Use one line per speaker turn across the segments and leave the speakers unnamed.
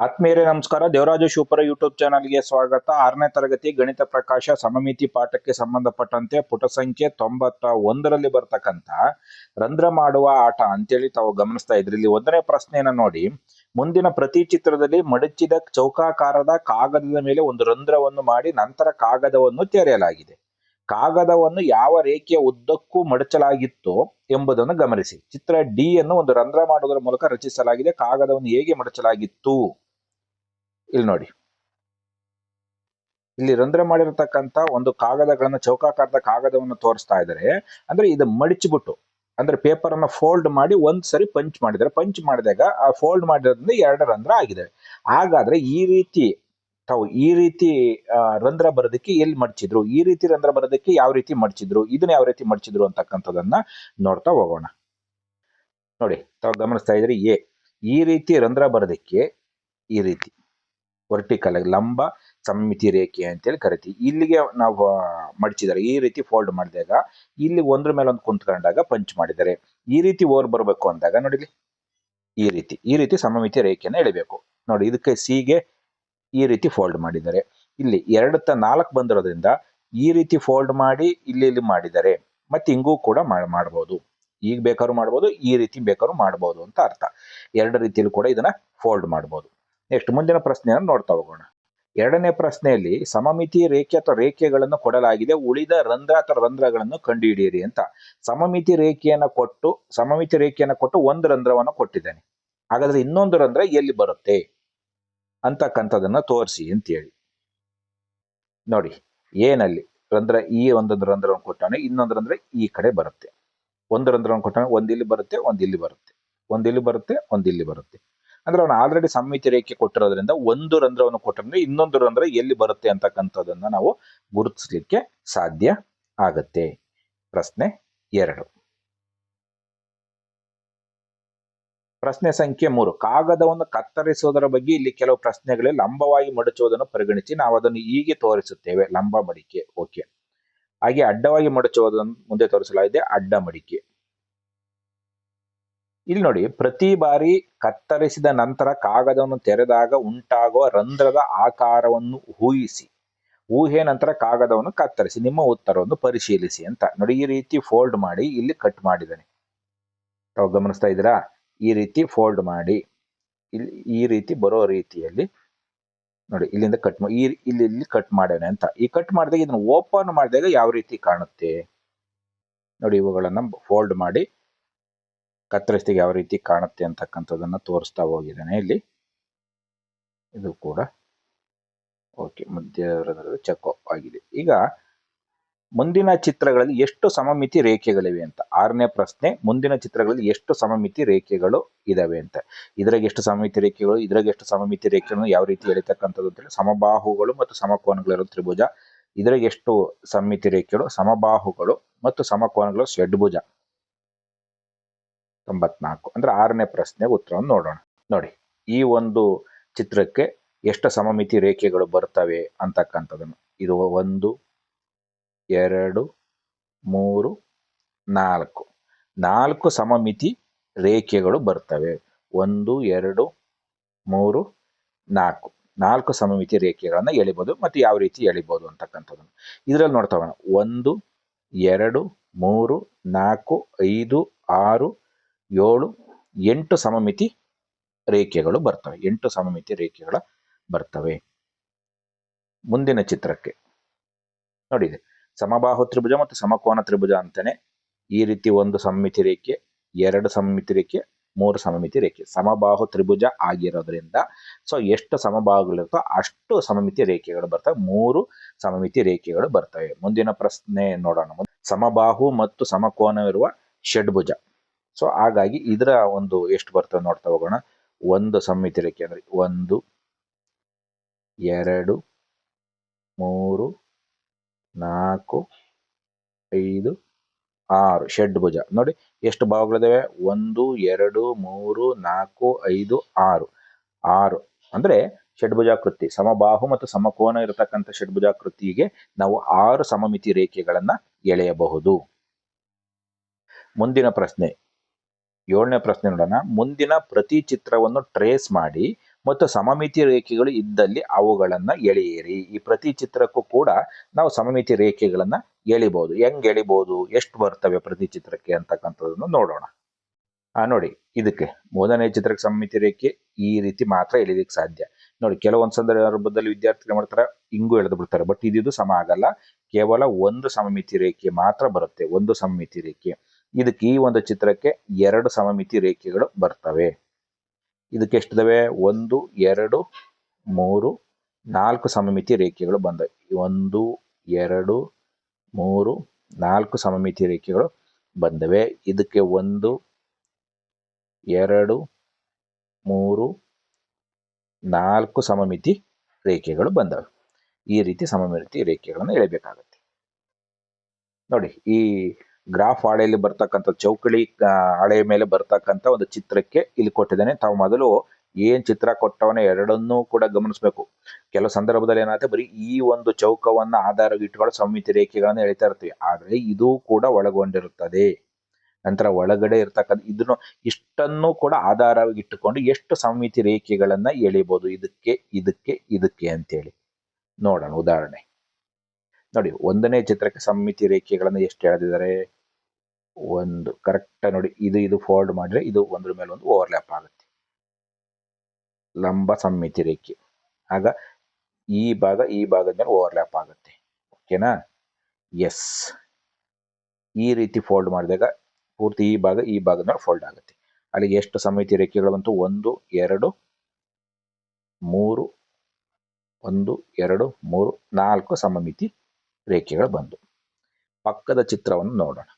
ಆತ್ಮೀಯರೇ ನಮಸ್ಕಾರ. ದೇವರಾಜ ಶಿವಪುರ ಯೂಟ್ಯೂಬ್ ಚಾನಲ್ಗೆ ಸ್ವಾಗತ. 6ನೇ ತರಗತಿ ಗಣಿತ ಪ್ರಕಾಶ ಸಮಮಿತಿ ಪಾಠಕ್ಕೆ ಸಂಬಂಧಪಟ್ಟಂತೆ ಪುಟ ಸಂಖ್ಯೆ 91ರಲ್ಲಿ ಬರ್ತಕ್ಕಂಥ ರಂಧ್ರ ಮಾಡುವ ಆಟ ಅಂತೇಳಿ ತಾವು ಗಮನಿಸ್ತಾ ಇದ್ರಿ. ಇಲ್ಲಿ 1ನೇ ಪ್ರಶ್ನೆಯನ್ನ ನೋಡಿ. ಮುಂದಿನ ಪ್ರತಿ ಚಿತ್ರದಲ್ಲಿ ಮಡಚಿದ ಚೌಕಾಕಾರದ ಕಾಗದದ ಮೇಲೆ ಒಂದು ರಂಧ್ರವನ್ನು ಮಾಡಿ ನಂತರ ಕಾಗದವನ್ನು ತೆರೆಯಲಾಗಿದೆ. ಕಾಗದವನ್ನು ಯಾವ ರೇಖೆಯ ಉದ್ದಕ್ಕೂ ಮಡಚಲಾಗಿತ್ತು ಎಂಬುದನ್ನು ಗಮನಿಸಿ. ಚಿತ್ರ ಡಿ ಯನ್ನು ಒಂದು ರಂಧ್ರ ಮಾಡುವುದರ ಮೂಲಕ ರಚಿಸಲಾಗಿದೆ. ಕಾಗದವನ್ನು ಹೇಗೆ ಮಡಚಲಾಗಿತ್ತು? ಇಲ್ಲಿ ನೋಡಿ, ಇಲ್ಲಿ ರಂಧ್ರ ಮಾಡಿರತಕ್ಕಂತ ಒಂದು ಕಾಗದಗಳನ್ನ ಚೌಕಾಕಾರದ ಕಾಗದವನ್ನು ತೋರಿಸ್ತಾ ಇದ್ದಾರೆ. ಅಂದ್ರೆ ಇದು ಮಡಿಚಿಬಿಟ್ಟು, ಅಂದ್ರೆ ಪೇಪರ್ ಅನ್ನ ಫೋಲ್ಡ್ ಮಾಡಿ ಒಂದ್ ಸರಿ ಪಂಚ್ ಮಾಡಿದರೆ, ಪಂಚ್ ಮಾಡಿದಾಗ ಆ ಫೋಲ್ಡ್ ಮಾಡಿರೋದ್ರಿಂದ 2 ರಂಧ್ರ ಆಗಿದೆ. ಹಾಗಾದ್ರೆ ಈ ರೀತಿ ರಂಧ್ರ ಬರೋದಕ್ಕೆ ಎಲ್ಲಿ ಮಡಚಿದ್ರು, ಈ ರೀತಿ ರಂಧ್ರ ಬರೋದಕ್ಕೆ ಯಾವ ರೀತಿ ಮಡಚಿದ್ರು, ಇದನ್ನ ಯಾವ ರೀತಿ ಮಡಚಿದ್ರು ಅಂತಕ್ಕಂಥದನ್ನ ನೋಡ್ತಾ ಹೋಗೋಣ. ನೋಡಿ, ತಾವು ಗಮನಿಸ್ತಾ ಇದ್ರಿ, ಈ ರೀತಿ ರಂಧ್ರ ಬರೋದಕ್ಕೆ ಈ ರೀತಿ ವರ್ಟಿಕಲ್ ಆಗಿ ಲಂಬ ಸಮಮಿತಿ ರೇಖೆ ಅಂತೇಳಿ ಕರಿತೀವಿ. ಇಲ್ಲಿಗೆ ನಾವು ಮಡಚಿದ್ದಾರೆ. ಈ ರೀತಿ ಫೋಲ್ಡ್ ಮಾಡಿದಾಗ ಇಲ್ಲಿ ಒಂದ್ರ ಮೇಲೆ ಒಂದು ಕುಂತ್ಕೊಂಡಾಗ ಪಂಚ್ ಮಾಡಿದ್ದಾರೆ. ಈ ರೀತಿ ಓರ್ ಬರಬೇಕು ಅಂದಾಗ ನೋಡಿ, ಈ ರೀತಿ ಸಮಮಿತಿ ರೇಖೆಯನ್ನು ಎಳಿಬೇಕು. ನೋಡಿ, ಇದಕ್ಕೆ ಸಿಗೆ ಈ ರೀತಿ ಫೋಲ್ಡ್ ಮಾಡಿದ್ದಾರೆ. ಇಲ್ಲಿ 2-4 ಬಂದಿರೋದ್ರಿಂದ ಈ ರೀತಿ ಫೋಲ್ಡ್ ಮಾಡಿ ಇಲ್ಲಿ ಮಾಡಿದ್ದಾರೆ. ಮತ್ತೆ ಹಿಂಗೂ ಕೂಡ ಮಾಡಬಹುದು. ಈಗ ಬೇಕಾದ್ರೂ ಮಾಡಬಹುದು, ಈ ರೀತಿ ಬೇಕಾದ್ರೂ ಮಾಡಬಹುದು ಅಂತ ಅರ್ಥ. 2 ರೀತಿಯಲ್ಲಿ ಕೂಡ ಇದನ್ನ ಫೋಲ್ಡ್ ಮಾಡಬಹುದು. ನೆಕ್ಸ್ಟ್ ಮುಂದಿನ ಪ್ರಶ್ನೆಯನ್ನು ನೋಡ್ತಾ ಹೋಗೋಣ. 2ನೇ ಪ್ರಶ್ನೆಯಲ್ಲಿ ಸಮಮಿತಿ ರೇಖೆ ಅಥವಾ ರೇಖೆಗಳನ್ನು ಕೊಡಲಾಗಿದೆ. ಉಳಿದ ರಂಧ್ರ ಅಥವಾ ರಂಧ್ರಗಳನ್ನು ಕಂಡುಹಿಡಿಯಿರಿ ಅಂತ. ಸಮಮಿತಿ ರೇಖೆಯನ್ನು ಕೊಟ್ಟು ಒಂದು ರಂಧ್ರವನ್ನು ಕೊಟ್ಟಿದ್ದೇನೆ. ಹಾಗಾದ್ರೆ ಇನ್ನೊಂದು ರಂಧ್ರ ಎಲ್ಲಿ ಬರುತ್ತೆ ಅಂತಕ್ಕಂಥದನ್ನ ತೋರಿಸಿ ಅಂತ ಹೇಳಿ. ನೋಡಿ, ಏನಲ್ಲಿ ರಂಧ್ರ, ಈ ಒಂದೊಂದು ರಂಧ್ರವನ್ನು ಕೊಟ್ಟಾನೆ, ಇನ್ನೊಂದು ರಂಧ್ರ ಈ ಕಡೆ ಬರುತ್ತೆ. ಒಂದು ರಂಧ್ರವನ್ನು ಕೊಟ್ಟಾನೆ, ಒಂದಿಲ್ಲಿ ಬರುತ್ತೆ, ಒಂದಿಲ್ಲಿ ಬರುತ್ತೆ, ಒಂದಿಲ್ಲಿ ಬರುತ್ತೆ, ಒಂದಿಲ್ಲಿ ಬರುತ್ತೆ. ಅಂದ್ರೆ ಅವನು ಆಲ್ರೆಡಿ ಸಮಮಿತಿ ರೇಖೆ ಕೊಟ್ಟಿರೋದ್ರಿಂದ ಒಂದು ರಂಧ್ರವನ್ನು ಕೊಟ್ಟರೆ ಇನ್ನೊಂದು ರಂಧ್ರ ಎಲ್ಲಿ ಬರುತ್ತೆ ಅಂತಕ್ಕಂಥದನ್ನ ನಾವು ಗುರುತಿಸ್ಲಿಕ್ಕೆ ಸಾಧ್ಯ ಆಗತ್ತೆ. ಪ್ರಶ್ನೆ 2. ಪ್ರಶ್ನೆ ಸಂಖ್ಯೆ 3. ಕಾಗದವನ್ನು ಕತ್ತರಿಸುವುದರ ಬಗ್ಗೆ ಇಲ್ಲಿ ಕೆಲವು ಪ್ರಶ್ನೆಗಳಲ್ಲಿ ಲಂಬವಾಗಿ ಮಡಚುವುದನ್ನು ಪರಿಗಣಿಸಿ ನಾವು ಅದನ್ನು ಹೀಗೆ ತೋರಿಸುತ್ತೇವೆ. ಲಂಬ ಮಡಿಕೆ. ಓಕೆ. ಹಾಗೆ ಅಡ್ಡವಾಗಿ ಮಡಚುವುದನ್ನು ಮುಂದೆ ತೋರಿಸಲಾಗಿದೆ. ಅಡ್ಡ ಮಡಿಕೆ. ಇಲ್ಲಿ ನೋಡಿ, ಪ್ರತಿ ಬಾರಿ ಕತ್ತರಿಸಿದ ನಂತರ ಕಾಗದವನ್ನು ತೆರೆದಾಗ ಉಂಟಾಗುವ ರಂಧ್ರದ ಆಕಾರವನ್ನು ಊಹೆ ನಂತರ ಕಾಗದವನ್ನು ಕತ್ತರಿಸಿ ನಿಮ್ಮ ಉತ್ತರವನ್ನು ಪರಿಶೀಲಿಸಿ ಅಂತ. ನೋಡಿ, ಈ ರೀತಿ ಫೋಲ್ಡ್ ಮಾಡಿ ಇಲ್ಲಿ ಕಟ್ ಮಾಡಿದ್ದಾನೆ. ತಾವು ಗಮನಿಸ್ತಾ ಇದ್ದೀರಾ? ಈ ರೀತಿ ಫೋಲ್ಡ್ ಮಾಡಿ ಇಲ್ಲಿ ಈ ರೀತಿ ಬರೋ ರೀತಿಯಲ್ಲಿ ನೋಡಿ, ಇಲ್ಲಿಂದ ಕಟ್ ಮಾಡಿ ಇಲ್ಲಿ ಕಟ್ ಮಾಡ್ಯಾನೆ ಅಂತ. ಈ ಕಟ್ ಮಾಡಿದಾಗ ಇದನ್ನು ಓಪನ್ ಮಾಡಿದಾಗ ಯಾವ ರೀತಿ ಕಾಣುತ್ತೆ ನೋಡಿ. ಇವುಗಳನ್ನ ಫೋಲ್ಡ್ ಮಾಡಿ ಕತ್ತರಿಸಿದಾಗ ಯಾವ ರೀತಿ ಕಾಣುತ್ತೆ ಅಂತಕ್ಕಂಥದನ್ನ ತೋರಿಸ್ತಾ ಹೋಗಿದ್ದಾನೆ ಇಲ್ಲಿ. ಇದು ಕೂಡ ಓಕೆ, ಮಧ್ಯ ಚೆಕ್ ಆಗಿದೆ. ಈಗ ಮುಂದಿನ ಚಿತ್ರಗಳಲ್ಲಿ ಎಷ್ಟು ಸಮಮಿತಿ ರೇಖೆಗಳಿವೆ ಅಂತ. 6ನೇ ಪ್ರಶ್ನೆ, ಮುಂದಿನ ಚಿತ್ರಗಳಲ್ಲಿ ಎಷ್ಟು ಸಮಮಿತಿ ರೇಖೆಗಳು ಇದಾವೆ ಅಂತ. ಇದ್ರಾಗ ಎಷ್ಟು ಸಮಮಿತಿ ರೇಖೆಗಳು, ಇದ್ರಾಗ ಎಷ್ಟು ಸಮಮಿತಿ ರೇಖೆಗಳನ್ನು ಯಾವ ರೀತಿ ಎಳಿತಕ್ಕಂಥದ್ದು ಅಂತೇಳಿ. ಸಮಬಾಹುಗಳು ಮತ್ತು ಸಮಕೋನಗಳಿರೋ ತ್ರಿಭುಜ. ಇದ್ರಾಗ ಎಷ್ಟು ಸಮಮಿತಿ ರೇಖೆಗಳು, ಸಮಬಾಹುಗಳು ಮತ್ತು ಸಮಕೋನಗಳು ಷಡ್ಭುಜ. 94. ಅಂದ್ರೆ 6ನೇ ಪ್ರಶ್ನೆ ಉತ್ತರವನ್ನು ನೋಡೋಣ. ನೋಡಿ, ಈ ಒಂದು ಚಿತ್ರಕ್ಕೆ ಎಷ್ಟು ಸಮಮಿತಿ ರೇಖೆಗಳು ಬರ್ತವೆ ಅಂತಕ್ಕಂಥದ್ದನ್ನು. ಇದು 1, 2, 3, 4. 4 ಸಮಮಿತಿ ರೇಖೆಗಳು ಬರ್ತವೆ. 1, 2, 3, 4. 4 ಸಮಮಿತಿ ರೇಖೆಗಳನ್ನ ಎಳಿಬಹುದು. ಮತ್ತು ಯಾವ ರೀತಿ ಎಳಿಬಹುದು ಅಂತಕ್ಕಂಥದ್ದನ್ನು ಇದರಲ್ಲಿ ನೋಡ್ತಾ ಹೋಗೋಣ. 1, 2, 3, 4, 5, 6, 7, 8 ಸಮಮಿತಿ ರೇಖೆಗಳು ಬರ್ತವೆ. 8 ಸಮಮಿತಿ ರೇಖೆಗಳ ಬರ್ತವೆ. ಮುಂದಿನ ಚಿತ್ರಕ್ಕೆ ನೋಡಿದೆ, ಸಮಬಾಹು ತ್ರಿಭುಜ ಮತ್ತು ಸಮಕೋನ ತ್ರಿಭುಜ ಅಂತಾನೆ. ಈ ರೀತಿ ಒಂದು ಸಮಮಿತಿ ರೇಖೆ, 2 ಸಮಮಿತಿ ರೇಖೆ, 3 ಸಮಮಿತಿ ರೇಖೆ. ಸಮಬಾಹು ತ್ರಿಭುಜ ಆಗಿರೋದ್ರಿಂದ ಎಷ್ಟು ಸಮಬಾಹುಗಳಿರುತ್ತೋ ಅಷ್ಟು ಸಮಮಿತಿ ರೇಖೆಗಳು ಬರ್ತವೆ. 3 ಸಮಮಿತಿ ರೇಖೆಗಳು ಬರ್ತವೆ. ಮುಂದಿನ ಪ್ರಶ್ನೆ ನೋಡೋಣ. ಸಮಬಾಹು ಮತ್ತು ಸಮಕೋನವಿರುವ ಷಡ್ಭುಜ. ಹಾಗಾಗಿ ಇದರ ಒಂದು ಎಷ್ಟು ಬರ್ತವೆ ನೋಡ್ತಾ ಹೋಗೋಣ. ಒಂದು ಸಮಮಿತಿ ರೇಖೆ ಅಂದ್ರೆ 1, 2, 3, 4, 5, 6 ಷಡ್ಭುಜ. ನೋಡಿ ಎಷ್ಟು ಬಾಹುಗಳಿದಾವೆ. 1, 2, 3, 4, 5, 6. 6 ಅಂದ್ರೆ ಷಡ್ಭುಜಾಕೃತಿ. ಸಮಬಾಹು ಮತ್ತು ಸಮಕೋನ ಇರತಕ್ಕಂಥ ಷಡ್ಭುಜಾಕೃತಿಗೆ ನಾವು 6 ಸಮಮಿತಿ ರೇಖೆಗಳನ್ನ ಎಳೆಯಬಹುದು. ಮುಂದಿನ ಪ್ರಶ್ನೆ 7ನೇ ಪ್ರಶ್ನೆ ನೋಡೋಣ. ಮುಂದಿನ ಪ್ರತಿ ಚಿತ್ರವನ್ನು ಟ್ರೇಸ್ ಮಾಡಿ ಮತ್ತು ಸಮಮಿತಿ ರೇಖೆಗಳು ಇದ್ದಲ್ಲಿ ಅವುಗಳನ್ನ ಎಳೆಯಿರಿ. ಈ ಪ್ರತಿ ಚಿತ್ರಕ್ಕೂ ಕೂಡ ನಾವು ಸಮಮಿತಿ ರೇಖೆಗಳನ್ನ ಎಳಿಬಹುದು. ಹೆಂಗ್ ಎಳಿಬಹುದು, ಎಷ್ಟು ಬರ್ತವೆ ಪ್ರತಿ ಚಿತ್ರಕ್ಕೆ ಅಂತಕ್ಕಂಥದ್ದನ್ನು ನೋಡೋಣ. ನೋಡಿ, ಇದಕ್ಕೆ ಮೊದಲನೇ ಚಿತ್ರಕ್ಕೆ ಸಮಮಿತಿ ರೇಖೆ ಈ ರೀತಿ ಮಾತ್ರ ಎಳಿಲಿಕ್ಕೆ ಸಾಧ್ಯ. ನೋಡಿ, ಕೆಲವೊಂದು ಸಂದರ್ಭದಲ್ಲಿ ವಿದ್ಯಾರ್ಥಿಗಳು ಮಾಡ್ತಾರೆ, ಹಿಂಗೂ ಎಳೆದು ಬಿಡ್ತಾರೆ. ಬಟ್ ಇದು ಸಮ ಆಗಲ್ಲ. ಕೇವಲ ಒಂದು ಸಮಮಿತಿ ರೇಖೆ ಮಾತ್ರ ಬರುತ್ತೆ, ಒಂದು ಸಮಮಿತಿ ರೇಖೆ. ಇದಕ್ಕೆ ಈ ಒಂದು ಚಿತ್ರಕ್ಕೆ 2 ಸಮಮಿತಿ ರೇಖೆಗಳು ಬರ್ತವೆ. ಇದಕ್ಕೆ ಎಷ್ಟಿದಾವೆ? 1 2 3 4 ಸಮಮಿತಿ ರೇಖೆಗಳು ಬಂದವೆ. 1 2 3 4 ಸಮಮಿತಿ ರೇಖೆಗಳು ಬಂದವೆ. ಇದಕ್ಕೆ 1 2 3 4 ಸಮಮಿತಿ ರೇಖೆಗಳು ಬಂದವೆ. ಈ ರೀತಿ ಸಮಮಿತಿ ರೇಖೆಗಳನ್ನು ಎಳೆಯಬೇಕಾಗುತ್ತೆ. ನೋಡಿ, ಈ ಗ್ರಾಫ್ ಹಾಳೆಯಲ್ಲಿ ಬರ್ತಕ್ಕಂಥ ಚೌಕಳಿ ಹಾಳೆಯ ಮೇಲೆ ಬರ್ತಕ್ಕಂಥ ಒಂದು ಚಿತ್ರಕ್ಕೆ ಇಲ್ಲಿ ಕೊಟ್ಟಿದ್ದೇನೆ. ತಾವು ಮೊದಲು ಏನ್ ಚಿತ್ರ ಕೊಟ್ಟವನೇ ಎರಡನ್ನೂ ಕೂಡ ಗಮನಿಸಬೇಕು. ಕೆಲವು ಸಂದರ್ಭದಲ್ಲಿ ಏನಾಗುತ್ತೆ, ಬರೀ ಈ ಒಂದು ಚೌಕವನ್ನ ಆಧಾರ ಇಟ್ಟುಕೊಂಡು ಸಮಮಿತಿ ರೇಖೆಗಳನ್ನು ಎಳಿತಾ ಇರ್ತೀವಿ. ಆದ್ರೆ ಇದು ಕೂಡ ಒಳಗೊಂಡಿರುತ್ತದೆ. ನಂತರ ಒಳಗಡೆ ಇರ್ತಕ್ಕಂಥ ಇದನ್ನು ಇಷ್ಟನ್ನು ಕೂಡ ಆಧಾರವಾಗಿ ಇಟ್ಟುಕೊಂಡು ಎಷ್ಟು ಸಮಮಿತಿ ರೇಖೆಗಳನ್ನ ಎಳಿಬಹುದು ಇದಕ್ಕೆ ಇದಕ್ಕೆ ಇದಕ್ಕೆ ಅಂತೇಳಿ ನೋಡೋಣ. ಉದಾಹರಣೆ ನೋಡಿ, ಒಂದನೇ ಚಿತ್ರಕ್ಕೆ ಸಮಮಿತಿ ರೇಖೆಗಳನ್ನ ಎಷ್ಟು ಎಳೆದಿದ್ದಾರೆ? ಒಂದು ಕರೆಕ್ಟ್ ನೋಡಿ, ಇದು ಫೋಲ್ಡ್ ಮಾಡಿದ್ರೆ ಇದು ಒಂದ್ರ ಮೇಲೆ ಒಂದು ಓವರ್ಲ್ಯಾಪ್ ಆಗುತ್ತೆ, ಲಂಬ ಸಮಮಿತಿ ರೇಖೆ. ಆಗ ಈ ಭಾಗದ ಮೇಲೆ ಓವರ್ಲ್ಯಾಪ್ ಆಗುತ್ತೆ. ಓಕೆನಾ? ಎಸ್. ಈ ರೀತಿ ಫೋಲ್ಡ್ ಮಾಡಿದಾಗ ಪೂರ್ತಿ ಈ ಭಾಗದ ಮೇಲೆ ಫೋಲ್ಡ್ ಆಗುತ್ತೆ. ಅಲ್ಲಿಗೆ ಎಷ್ಟು ಸಮಮಿತಿ ರೇಖೆಗಳು ಬಂತು? 1 2 3 1 2 3 4 ಸಮಮಿತಿ ರೇಖೆಗಳು ಬಂದು. ಪಕ್ಕದ ಚಿತ್ರವನ್ನು ನೋಡೋಣ.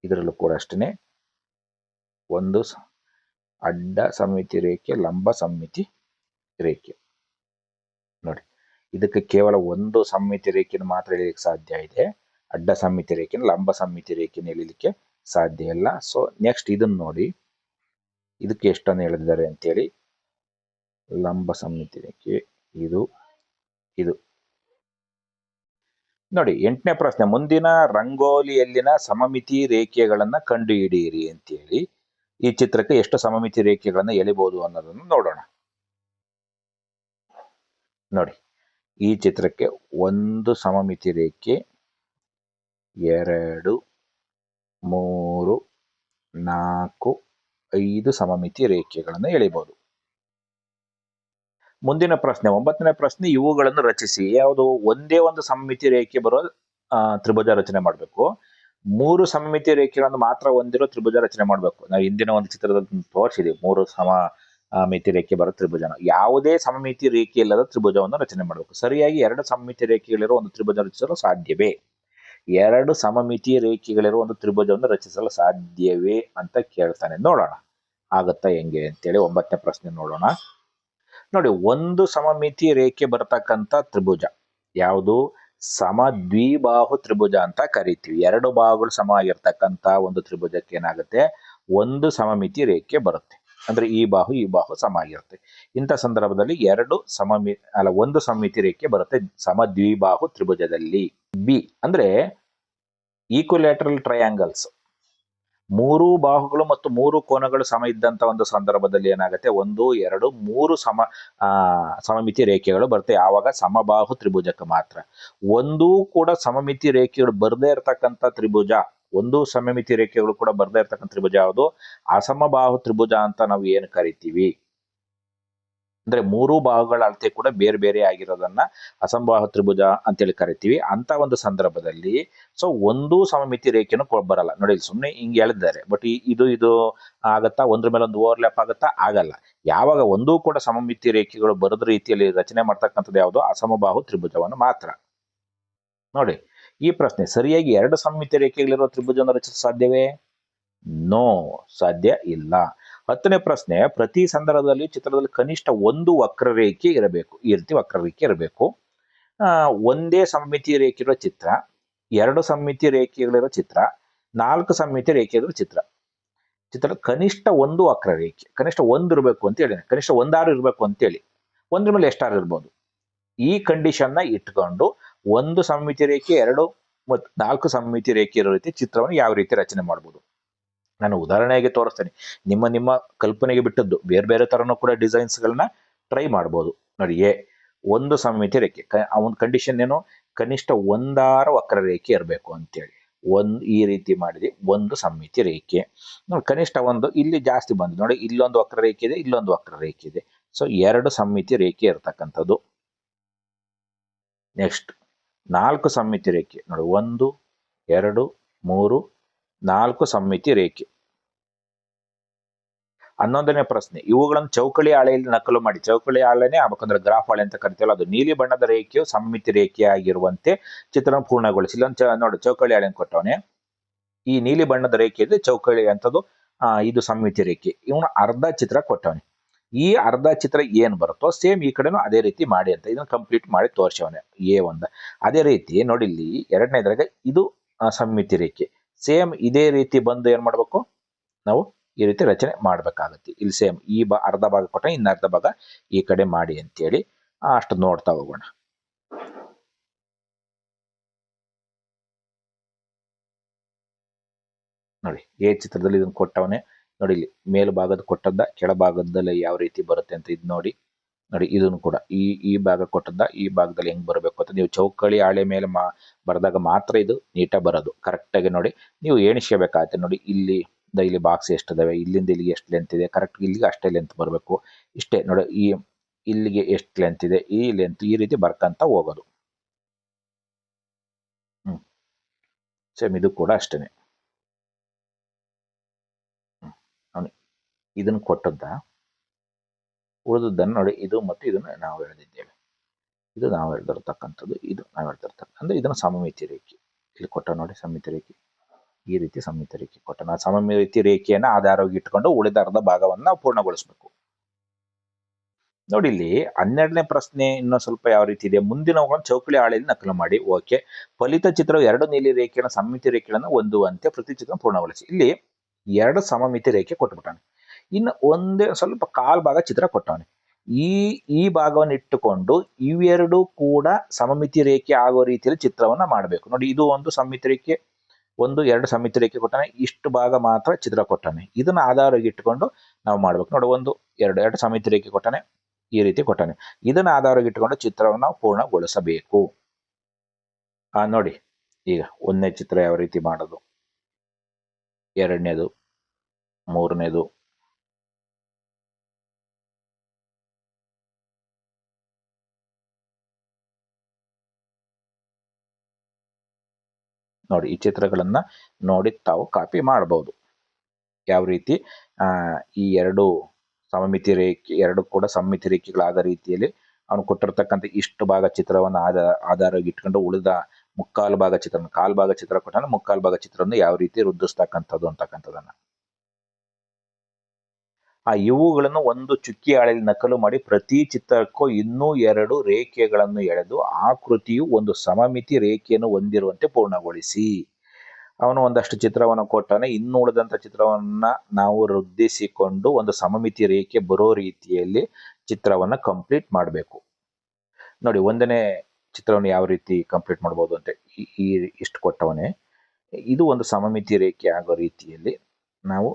ಇದರಲ್ಲೂ ಕೂಡ ಅಷ್ಟೇ, ಒಂದು ಅಡ್ಡ ಸಮಮಿತಿ ರೇಖೆ, ಲಂಬ ಸಮಮಿತಿ ರೇಖೆ. ನೋಡಿ, ಇದಕ್ಕೆ ಕೇವಲ ಒಂದು ಸಮಮಿತಿ ರೇಖೆಯನ್ನು ಮಾತ್ರ ಎಳಿಲಿಕ್ಕೆ ಸಾಧ್ಯ ಇದೆ. ಅಡ್ಡ ಸಮಮಿತಿ ರೇಖೆ, ಲಂಬ ಸಮಮಿತಿ ರೇಖೆಯನ್ನು ಎಳಿಲಿಕ್ಕೆ ಸಾಧ್ಯ ಇಲ್ಲ. ಸೊ ನೆಕ್ಸ್ಟ್ ಇದನ್ನು ನೋಡಿ, ಇದಕ್ಕೆ ಎಷ್ಟನ್ನು ಎಳೆದಿದ್ದಾರೆ ಅಂತೇಳಿ. ಲಂಬ ಸಮಮಿತಿ ರೇಖೆ ಇದು ನೋಡಿ. 8ನೇ ಪ್ರಶ್ನೆ, ಮುಂದಿನ ರಂಗೋಲಿಯಲ್ಲಿನ ಸಮಮಿತಿ ರೇಖೆಗಳನ್ನ ಕಂಡುಹಿಡಿಯಿರಿ ಅಂತೇಳಿ. ಈ ಚಿತ್ರಕ್ಕೆ ಎಷ್ಟು ಸಮಮಿತಿ ರೇಖೆಗಳನ್ನ ಎಳಿಬಹುದು ಅನ್ನೋದನ್ನು ನೋಡೋಣ. ನೋಡಿ, ಈ ಚಿತ್ರಕ್ಕೆ ಒಂದು ಸಮಮಿತಿ ರೇಖೆ, 2 3 4 5 ಸಮಮಿತಿ ರೇಖೆಗಳನ್ನು ಎಳಿಬಹುದು. ಮುಂದಿನ ಪ್ರಶ್ನೆ 9ನೇ ಪ್ರಶ್ನೆ, ಇವುಗಳನ್ನು ರಚಿಸಿ. ಯಾವುದು? ಒಂದೇ ಒಂದು ಸಮಮಿತಿ ರೇಖೆ ಬರೋ ತ್ರಿಭುಜ ರಚನೆ ಮಾಡಬೇಕು. 3 ಸಮಮಿತಿ ರೇಖೆಗಳನ್ನು ಮಾತ್ರ ಹೊಂದಿರೋ ತ್ರಿಭುಜ ರಚನೆ ಮಾಡಬೇಕು. ನಾವು ಹಿಂದಿನ ಒಂದು ಚಿತ್ರದಲ್ಲಿ ತೋರಿಸಿದೀವಿ 3 ಸಮಮಿತಿ ರೇಖೆ ಬರೋ ತ್ರಿಭುಜನ. ಯಾವುದೇ ಸಮಮಿತಿ ರೇಖೆ ಇಲ್ಲದ ತ್ರಿಭುಜವನ್ನು ರಚನೆ ಮಾಡಬೇಕು. ಸರಿಯಾಗಿ 2 ಸಮಮಿತಿ ರೇಖೆಗಳಿರೋ ಒಂದು ತ್ರಿಭುಜ ರಚಿಸಲು ಸಾಧ್ಯವೇ? 2 ಸಮಮಿತಿ ರೇಖೆಗಳಿರೋ ಒಂದು ತ್ರಿಭುಜವನ್ನು ರಚಿಸಲು ಸಾಧ್ಯವೇ ಅಂತ ಕೇಳ್ತಾನೆ. ನೋಡೋಣ ಆಗತ್ತಾ ಹೆಂಗೆ ಅಂತೇಳಿ. 9ನೇ ಪ್ರಶ್ನೆ ನೋಡೋಣ. ನೋಡಿ, ಒಂದು ಸಮಮಿತಿ ರೇಖೆ ಬರ್ತಕ್ಕಂಥ ತ್ರಿಭುಜ ಯಾವುದು? ಸಮದ್ವಿಬಾಹು ತ್ರಿಭುಜ ಅಂತ ಕರಿತೀವಿ. 2 ಬಾಹುಗಳು ಸಮ ಆಗಿರ್ತಕ್ಕಂಥ ಒಂದು ತ್ರಿಭುಜಕ್ಕೆ ಏನಾಗುತ್ತೆ? ಒಂದು ಸಮಮಿತಿ ರೇಖೆ ಬರುತ್ತೆ. ಅಂದ್ರೆ ಈ ಬಾಹು ಸಮ ಆಗಿರುತ್ತೆ. ಇಂಥ ಸಂದರ್ಭದಲ್ಲಿ ಒಂದು ಸಮಮಿತಿ ರೇಖೆ ಬರುತ್ತೆ ಸಮದ್ವಿಬಾಹು ತ್ರಿಭುಜದಲ್ಲಿ. ಬಿ ಅಂದ್ರೆ ಈಕ್ವಿಲ್ಯಾಟರಲ್ ಟ್ರಯಾಂಗಲ್ಸ್. 3 ಬಾಹುಗಳು ಮತ್ತು 3 ಕೋನಗಳು ಸಮ ಇದ್ದಂತ ಒಂದು ಸಂದರ್ಭದಲ್ಲಿ ಏನಾಗುತ್ತೆ? 1 2 3 ಸಮಮಿತಿ ರೇಖೆಗಳು ಬರುತ್ತೆ. ಆವಾಗ ಸಮಬಾಹು ತ್ರಿಭುಜಕ್ಕೆ ಮಾತ್ರ. ಒಂದೂ ಕೂಡ ಸಮಮಿತಿ ರೇಖೆಗಳು ಬರದೇ ಇರತಕ್ಕಂಥ ತ್ರಿಭುಜ, ಒಂದು ಸಮಮಿತಿ ರೇಖೆಗಳು ಕೂಡ ಬರದೇ ಇರತಕ್ಕಂಥ ತ್ರಿಭುಜ ಯಾವುದು? ಅಸಮಬಾಹು ತ್ರಿಭುಜ ಅಂತ ನಾವು ಏನು ಕರಿತೀವಿ. ಅಂದ್ರೆ 3 ಬಾಹುಗಳ ಅಳತೆ ಕೂಡ ಬೇರೆ ಬೇರೆ ಆಗಿರೋದನ್ನ ಅಸಮಬಾಹು ತ್ರಿಭುಜ ಅಂತೇಳಿ ಕರಿತೀವಿ. ಅಂತ ಒಂದು ಸಂದರ್ಭದಲ್ಲಿ ಒಂದು ಸಮಮಿತಿ ರೇಖೆನೂ ಬರಲ್ಲ. ನೋಡಿ, ಸುಮ್ಮನೆ ಹಿಂಗೆ ಎಳೆದಿದ್ದಾರೆ. ಬಟ್ ಇದು ಆಗತ್ತಾ? ಒಂದ್ರ ಮೇಲೆ ಒಂದು ಓವರ್ಲ್ಯಾಪ್ ಆಗತ್ತಾ? ಆಗಲ್ಲ. ಯಾವಾಗ ಒಂದೂ ಕೂಡ ಸಮಮಿತಿ ರೇಖೆಗಳು ಬರದ ರೀತಿಯಲ್ಲಿ ರಚನೆ ಮಾಡ್ತಕ್ಕಂಥದ್ದು ಯಾವುದು? ಅಸಮಬಾಹು ತ್ರಿಭುಜವನ್ನು ಮಾತ್ರ. ನೋಡಿ, ಈ ಪ್ರಶ್ನೆ ಸರಿಯಾಗಿ 2 ಸಮಮಿತಿ ರೇಖೆಗಳಿರುವ ತ್ರಿಭುಜವನ್ನು ರಚಿಸಲು ಸಾಧ್ಯವೇ? ನೋ, ಸಾಧ್ಯ ಇಲ್ಲ. 10ನೇ ಪ್ರಶ್ನೆ, ಪ್ರತಿ ಸಂದರ್ಭದಲ್ಲಿ ಚಿತ್ರದಲ್ಲಿ ಕನಿಷ್ಠ ಒಂದು ವಕ್ರರೇಖೆ ಇರಬೇಕು. ಈ ರೀತಿ ವಕ್ರರೇಖೆ ಇರಬೇಕು. ಒಂದೇ ಸಮಮಿತಿ ರೇಖೆ ಇರೋ ಚಿತ್ರ, 2 ಸಮಮಿತಿ ರೇಖೆಗಳಿರೋ ಚಿತ್ರ, 4 ಸಮಮಿತಿ ರೇಖೆ ಇರೋ ಚಿತ್ರ ಕನಿಷ್ಠ ಒಂದು ವಕ್ರರೇಖೆ, ಕನಿಷ್ಠ ಒಂದು ಇರಬೇಕು ಅಂತ ಹೇಳಿ, ಕನಿಷ್ಠ ಒಂದಾರು ಇರಬೇಕು ಅಂತೇಳಿ. ಒಂದ್ರ ಮೇಲೆ ಎಷ್ಟಾರು ಇರ್ಬೋದು. ಈ ಕಂಡೀಷನ್ನ ಇಟ್ಕೊಂಡು ಒಂದು ಸಮಮಿತಿ ರೇಖೆ, 2 ಮತ್ತು 4 ಸಮಮಿತಿ ರೇಖೆ ಇರೋ ರೀತಿ ಚಿತ್ರವನ್ನು ಯಾವ ರೀತಿ ರಚನೆ ಮಾಡ್ಬೋದು? ನಾನು ಉದಾಹರಣೆಗೆ ತೋರಿಸ್ತೇನೆ. ನಿಮ್ಮ ಕಲ್ಪನೆಗೆ ಬಿಟ್ಟದ್ದು. ಬೇರೆ ಬೇರೆ ಥರನೂ ಕೂಡ ಡಿಸೈನ್ಸ್ಗಳನ್ನ ಟ್ರೈ ಮಾಡ್ಬೋದು. ನೋಡಿ, ಒಂದು ಸಮಮಿತಿ ರೇಖೆ. ಒಂದು ಕಂಡೀಷನ್ ಏನು, ಕನಿಷ್ಠ ಒಂದಾರ ವಕ್ರರೇಖೆ ಇರಬೇಕು ಅಂತೇಳಿ. ಈ ರೀತಿ ಮಾಡಿದೆ, ಒಂದು ಸಮಮಿತಿ ರೇಖೆ. ನೋಡಿ, ಕನಿಷ್ಠ ಒಂದು, ಇಲ್ಲಿ ಜಾಸ್ತಿ ಬಂದು ನೋಡಿ, ಇಲ್ಲೊಂದು ವಕ್ರರೇಖೆ ಇದೆ, ಇಲ್ಲೊಂದು ವಕ್ರರೇಖೆ ಇದೆ. ಸೊ 2 ಸಮಮಿತಿ ರೇಖೆ ಇರತಕ್ಕಂಥದ್ದು. ನೆಕ್ಸ್ಟ್ 4 ಸಮಮಿತಿ ರೇಖೆ. ನೋಡಿ, 1 2 3 4 ಸಮಮಿತಿ ರೇಖೆ. 11ನೇ ಪ್ರಶ್ನೆ, ಇವುಗಳನ್ನು ಚೌಕಳಿ ಹಾಳೆಯಲ್ಲಿ ನಕಲು ಮಾಡಿ. ಚೌಕಳಿ ಹಾಳೆನೇ ಆಗ್ಬೇಕಂದ್ರೆ ಗ್ರಾಫ್ ಹಾಳೆ ಅಂತ ಕರಿತೀವಲ್ಲ ಅದು. ನೀಲಿ ಬಣ್ಣದ ರೇಖೆಯು ಸಮಮಿತಿ ರೇಖೆಯಾಗಿರುವಂತೆ ಚಿತ್ರಣ ಪೂರ್ಣಗೊಳಿಸಿ. ಇಲ್ಲೊಂದು ನೋಡಿ, ಚೌಕಳಿ ಹಾಳೆಯನ್ನು ಕೊಟ್ಟವನೇ. ಈ ನೀಲಿ ಬಣ್ಣದ ರೇಖೆ ಇದೆ, ಚೌಕಳಿ ಅಂತದ್ದು ಇದು ಸಮಮಿತಿ ರೇಖೆ. ಇವನು ಅರ್ಧ ಚಿತ್ರ ಕೊಟ್ಟವನೇ. ಈ ಅರ್ಧ ಚಿತ್ರ ಏನು ಬರುತ್ತೋ ಸೇಮ್ ಈ ಕಡೆನೂ ಅದೇ ರೀತಿ ಮಾಡಿ ಅಂತ ಇದನ್ನು ಕಂಪ್ಲೀಟ್ ಮಾಡಿ ತೋರಿಸವನೇ A1. ಅದೇ ರೀತಿ ನೋಡಿ, ಇಲ್ಲಿ 2ನೇದ್ರಾಗ ಇದು ಸಮಮಿತಿ ರೇಖೆ. ಸೇಮ್ ಇದೇ ರೀತಿ ಬಂದು ಏನು ಮಾಡಬೇಕು, ನಾವು ಈ ರೀತಿ ರಚನೆ ಮಾಡಬೇಕಾಗತ್ತೆ. ಇಲ್ಲಿ ಸೇಮ್ ಈ ಅರ್ಧ ಭಾಗ ಕೊಟ್ಟ, ಇನ್ನು ಅರ್ಧ ಭಾಗ ಈ ಕಡೆ ಮಾಡಿ ಅಂತೇಳಿ ಅಷ್ಟು ನೋಡ್ತಾ ಹೋಗೋಣ. ನೋಡಿ, ಎ ಚಿತ್ರದಲ್ಲಿ ಇದನ್ನು ಕೊಟ್ಟವನೇ. ನೋಡಿ, ಇಲ್ಲಿ ಮೇಲ್ಭಾಗದ ಕೊಟ್ಟದ್ದ, ಕೆಳಭಾಗದಲ್ಲಿ ಯಾವ ರೀತಿ ಬರುತ್ತೆ ಅಂತ ಇದು ನೋಡಿ. ನೋಡಿ, ಇದನ್ನು ಕೂಡ ಈ ಭಾಗ ಕೊಟ್ಟದ್ದ, ಈ ಭಾಗದಲ್ಲಿ ಹೆಂಗ್ ಬರಬೇಕು ಅಂತ ನೀವು ಚೌಕಳಿ ಹಾಳೆ ಮೇಲೆ ಬರೆದಾಗ ಮಾತ್ರ ಇದು ನೀಟಾಗಿ ಬರೋದು. ಕರೆಕ್ಟಾಗಿ ನೋಡಿ ನೀವು ಎಣಿಸ್ಕೋಬೇಕಾಗತ್ತೆ. ನೋಡಿ, ಇಲ್ಲಿ ಬಾಕ್ಸ್ ಎಷ್ಟಿದಾವೆ, ಇಲ್ಲಿಂದ ಇಲ್ಲಿಗೆ ಎಷ್ಟು ಲೆಂತ್ ಇದೆ, ಕರೆಕ್ಟ್ ಇಲ್ಲಿಗೆ ಅಷ್ಟೇ ಲೆಂತ್ ಬರಬೇಕು. ಇಷ್ಟೇ ನೋಡಿ, ಇಲ್ಲಿಗೆ ಎಷ್ಟು ಲೆಂತ್ ಇದೆ, ಈ ಲೆಂತ್ ಈ ರೀತಿ ಬರ್ಕಂತ ಹೋಗೋದು. ಸೇಮ್ ಇದು ಕೂಡ ಅಷ್ಟೇನೆ. ಇದನ್ನು ಕೊಟ್ಟದ್ದ, ಉಳಿದದ್ದನ್ನು ನೋಡಿ, ಇದು ಮತ್ತು ಇದನ್ನು ನಾವು ಎಳೆದಿದ್ದೇವೆ. ಇದು ನಾವು ಎಳೆದಿರ್ತಕ್ಕಂಥದ್ದು, ಇದು ನಾವು ಎಳೆದಿರ್ತಕ್ಕಂಥ ಅಂದ್ರೆ ಇದನ್ನು ಸಮಮಿತಿ ರೇಖೆ. ಇಲ್ಲಿ ಕೊಟ್ಟ ನೋಡಿ, ಸಮಮಿತಿ ರೇಖೆ. ಈ ರೀತಿ ಸಮಮಿತಿ ರೇಖೆ ಕೊಟ್ಟ. ನಾವು ಸಮಮಿತಿ ರೇಖೆಯನ್ನು ಆಧಾರವಾಗಿ ಇಟ್ಕೊಂಡು ಉಳಿದ ಅರ್ಧ ಭಾಗವನ್ನು ನಾವು ಪೂರ್ಣಗೊಳಿಸಬೇಕು. ನೋಡಿ, ಇಲ್ಲಿ 12ನೇ ಪ್ರಶ್ನೆ ಇನ್ನೂ ಸ್ವಲ್ಪ ಯಾವ ರೀತಿ ಇದೆ. ಮುಂದಿನವುಗಳನ್ನು ಚೌಕಳಿ ಹಾಳೆಯಲ್ಲಿ ನಕಲು ಮಾಡಿ. ಓಕೆ. ಫಲಿತ ಚಿತ್ರವು 2 ನೀಲಿ ರೇಖೆಯನ್ನು ಸಮಮಿತಿ ರೇಖೆಗಳನ್ನು ಹೊಂದುವಂತೆ ಪ್ರತಿ ಚಿತ್ರ ಪೂರ್ಣಗೊಳಿಸಿ. ಇಲ್ಲಿ 2 ಸಮಮಿತಿ ರೇಖೆ ಕೊಟ್ಬಿಟ್ಟಾನೆ. ಇನ್ನು ಒಂದೇ ಸ್ವಲ್ಪ ಕಾಲ್ ಭಾಗ ಚಿತ್ರ ಕೊಟ್ಟವನೆ. ಈ ಭಾಗವನ್ನು ಇಟ್ಟುಕೊಂಡು ಇವೆರಡು ಕೂಡ ಸಮಮಿತಿ ರೇಖೆ ಆಗೋ ರೀತಿಯಲ್ಲಿ ಚಿತ್ರವನ್ನ ಮಾಡಬೇಕು. ನೋಡಿ, ಇದು ಒಂದು ಸಮಮಿತಿ ರೇಖೆ, 2 ಸಮಮಿತಿ ರೇಖೆ ಕೊಟ್ಟಾನೆ. ಇಷ್ಟು ಭಾಗ ಮಾತ್ರ ಚಿತ್ರ ಕೊಟ್ಟಾನೆ. ಇದನ್ನ ಆಧಾರವಾಗಿ ಇಟ್ಟುಕೊಂಡು ನಾವು ಮಾಡ್ಬೇಕು. ನೋಡಿ, 1 2 ಸಮಮಿತಿ ರೇಖೆ ಕೊಟ್ಟಾನೆ, ಈ ರೀತಿ ಕೊಟ್ಟಾನೆ. ಇದನ್ನ ಆಧಾರವಾಗಿ ಇಟ್ಟುಕೊಂಡು ಚಿತ್ರವನ್ನು ನಾವು ಪೂರ್ಣಗೊಳಿಸಬೇಕು. ನೋಡಿ, ಈಗ 1ನೇ ಚಿತ್ರ ಯಾವ ರೀತಿ ಮಾಡೋದು, 2ನೇದು, 3ನೇದು, ನೋಡಿ, ಈ ಚಿತ್ರಗಳನ್ನ ನೋಡಿ ತಾವು ಕಾಪಿ ಮಾಡಬಹುದು. ಯಾವ ರೀತಿ ಈ 2 ಸಮಮಿತಿ ರೇಖೆ, 2 ಕೂಡ ಸಮಮಿತಿ ರೇಖೆಗಳಾದ ರೀತಿಯಲ್ಲಿ ಅವನು ಕೊಟ್ಟಿರ್ತಕ್ಕಂಥ ಇಷ್ಟು ಭಾಗ ಚಿತ್ರವನ್ನು ಆಧಾರವಾಗಿ ಇಟ್ಕೊಂಡು ಉಳಿದ ಮುಕ್ಕಾಲು ಭಾಗ ಚಿತ್ರ, ಕಾಲು ಭಾಗ ಚಿತ್ರ ಕೊಟ್ಟಾನೆ, ಮುಕ್ಕಾಲು ಭಾಗ ಚಿತ್ರವನ್ನು ಯಾವ ರೀತಿ ವೃದ್ಧಿಸ್ತಕ್ಕಂಥದ್ದು ಅಂತಕ್ಕಂಥದನ್ನ ಇವುಗಳನ್ನು ಒಂದು ಚುಕ್ಕಿ ಹಾಳೆಯಲ್ಲಿ ನಕಲು ಮಾಡಿ ಪ್ರತಿ ಚಿತ್ರಕ್ಕೂ ಇನ್ನೂ 2 ರೇಖೆಗಳನ್ನು ಎಳೆದು ಆಕೃತಿಯು ಒಂದು ಸಮಮಿತಿ ರೇಖೆಯನ್ನು ಹೊಂದಿರುವಂತೆ ಪೂರ್ಣಗೊಳಿಸಿ. ಅವನು ಒಂದಷ್ಟು ಚಿತ್ರವನ್ನು ಕೊಟ್ಟಾನೆ. ಇನ್ನು ಉಳಿದಂಥ ಚಿತ್ರವನ್ನ ನಾವು ವೃದ್ಧಿಸಿಕೊಂಡು ಒಂದು ಸಮಮಿತಿ ರೇಖೆ ಬರೋ ರೀತಿಯಲ್ಲಿ ಚಿತ್ರವನ್ನ ಕಂಪ್ಲೀಟ್ ಮಾಡಬೇಕು. ನೋಡಿ, 1ನೇ ಚಿತ್ರವನ್ನು ಯಾವ ರೀತಿ ಕಂಪ್ಲೀಟ್ ಮಾಡ್ಬೋದು ಅಂತ ಇಷ್ಟು ಕೊಟ್ಟವನೇ. ಇದು ಒಂದು ಸಮಮಿತಿ ರೇಖೆ ಆಗೋ ರೀತಿಯಲ್ಲಿ ನಾವು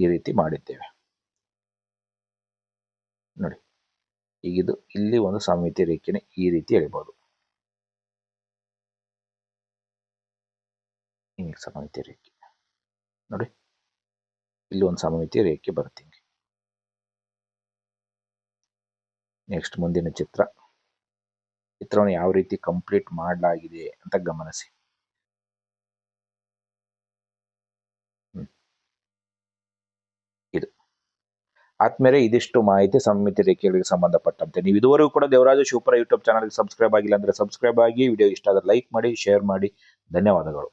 ಈ ರೀತಿ ಮಾಡಿದ್ದೇವೆ. ನೋಡಿ, ಈಗ ಇದು ಇಲ್ಲಿ ಒಂದು ಸಮಮಿತಿ ರೇಖೆನೆ ಈ ರೀತಿ ಎಳಿಬಹುದು. ಹಿಂಗೆ ಸಮಮಿತಿ ರೇಖೆ ನೋಡಿ, ಇಲ್ಲಿ ಒಂದು ಸಮಮಿತಿ ರೇಖೆ ಬರುತ್ತೆ. ನೆಕ್ಸ್ಟ್ ಮುಂದಿನ ಚಿತ್ರವನ್ನು ಯಾವ ರೀತಿ ಕಂಪ್ಲೀಟ್ ಮಾಡಲಾಗಿದೆ ಅಂತ ಗಮನಿಸಿ. ಇದು ಆದ್ಮೇಲೆ ಇದಿಷ್ಟು ಮಾಹಿತಿ ಸಮಮಿತಿ ರೇಖೆಗಳಿಗೆ ಸಂಬಂಧಪಟ್ಟಂತೆ. ನೀವು ಇದುವರೆಗೂ ಕೂಡ ದೇವರಾಜ ಶಿವಪುರ ಯೂಟ್ಯೂಬ್ ಚಾನಲ್ಗೆ ಸಬ್ಸ್ಕ್ರೈಬ್ ಆಗಿಲ್ಲ ಅಂದ್ರೆ ಸಬ್ಸ್ಕ್ರೈಬ್ ಆಗಿ, ವಿಡಿಯೋ ಇಷ್ಟ ಆದರೆ ಲೈಕ್ ಮಾಡಿ, ಶೇರ್ ಮಾಡಿ. ಧನ್ಯವಾದಗಳು.